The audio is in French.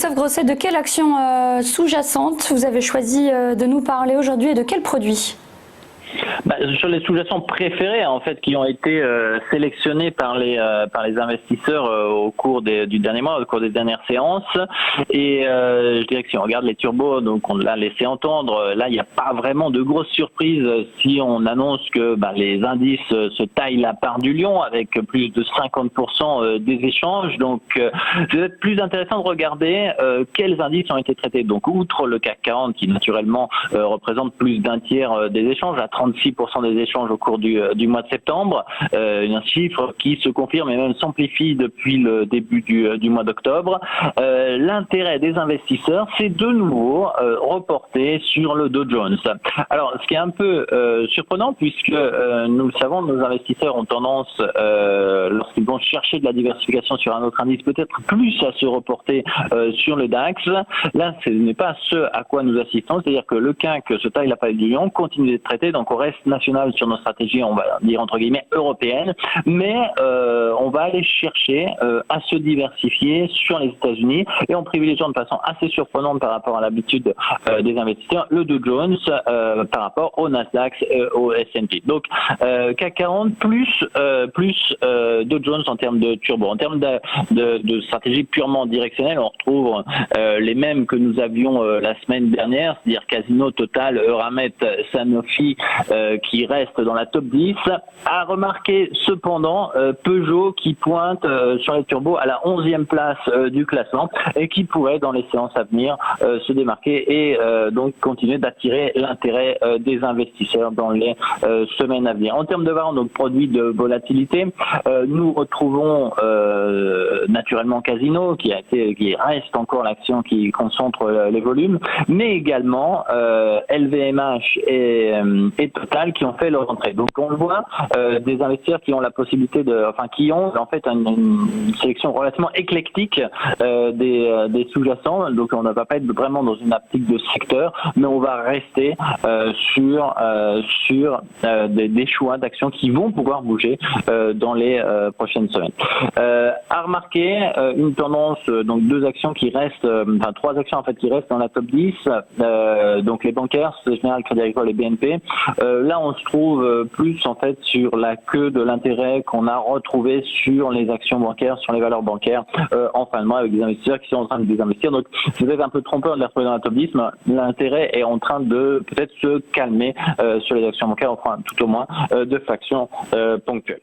Christophe Grosset, de quelle action sous-jacente vous avez choisi de nous parler aujourd'hui et de quels produits ? Sur les sous-jacents préférés en fait qui ont été sélectionnés par les investisseurs au cours du dernier mois, au cours des dernières séances, et je dirais que si on regarde les turbos, donc on l'a laissé entendre, là il n'y a pas vraiment de grosses surprises si on annonce que les indices se taillent la part du lion avec plus de 50% des échanges. Donc c'est peut-être plus intéressant de regarder quels indices ont été traités. Donc outre le CAC 40 qui naturellement représente plus d'un tiers des échanges, à 36% des échanges au cours du mois de septembre, un chiffre qui se confirme et même s'amplifie depuis le début du mois d'octobre. L'intérêt des investisseurs, c'est de nouveau reporté sur le Dow Jones. Alors, ce qui est un peu surprenant, puisque nous le savons, nos investisseurs ont tendance, lorsqu'ils vont chercher de la diversification sur un autre indice, peut-être plus à se reporter sur le DAX. Là, ce n'est pas ce à quoi nous assistons, c'est-à-dire que le CAC se taille la paille du lion, continue d'être traité, donc on reste national sur nos stratégies, on va dire entre guillemets européennes, mais on va aller chercher à se diversifier sur les États-Unis et en privilégiant de façon assez surprenante par rapport à l'habitude des investisseurs le Dow Jones par rapport au Nasdaq, au S&P. Donc CAC 40 plus Dow Jones en termes de turbo. En termes de stratégie purement directionnelle, on retrouve les mêmes que nous avions la semaine dernière, c'est-à-dire Casino, Total, Euramet, Sanofi qui reste dans la top 10. À remarquer cependant Peugeot qui pointe sur les turbos à la 11e place du classement et qui pourrait dans les séances à venir se démarquer et donc continuer d'attirer l'intérêt des investisseurs dans les semaines à venir. En termes de variantes, donc produits de volatilité, nous retrouvons naturellement Casino qui reste encore l'action qui concentre les volumes, mais également LVMH et Total qui ont fait leur entrée. Donc on le voit, des investisseurs qui ont la possibilité qui ont en fait une sélection relativement éclectique des sous-jacents. Donc on ne va pas être vraiment dans une optique de secteur, mais on va rester sur des choix d'actions qui vont pouvoir bouger dans les prochaines semaines. À remarquer une tendance, donc trois actions en fait qui restent dans la top 10, donc les bancaires, Société Générale, Crédit Agricole et BNP. Là on se trouve plus en fait sur la queue de l'intérêt qu'on a retrouvé sur les actions bancaires, sur les valeurs bancaires en fin de mois avec des investisseurs qui sont en train de désinvestir. Donc c'est peut-être un peu trompeur de les retrouver dans la top 10, mais l'intérêt est en train de peut-être se calmer sur les actions bancaires, enfin tout au moins de façon ponctuelle.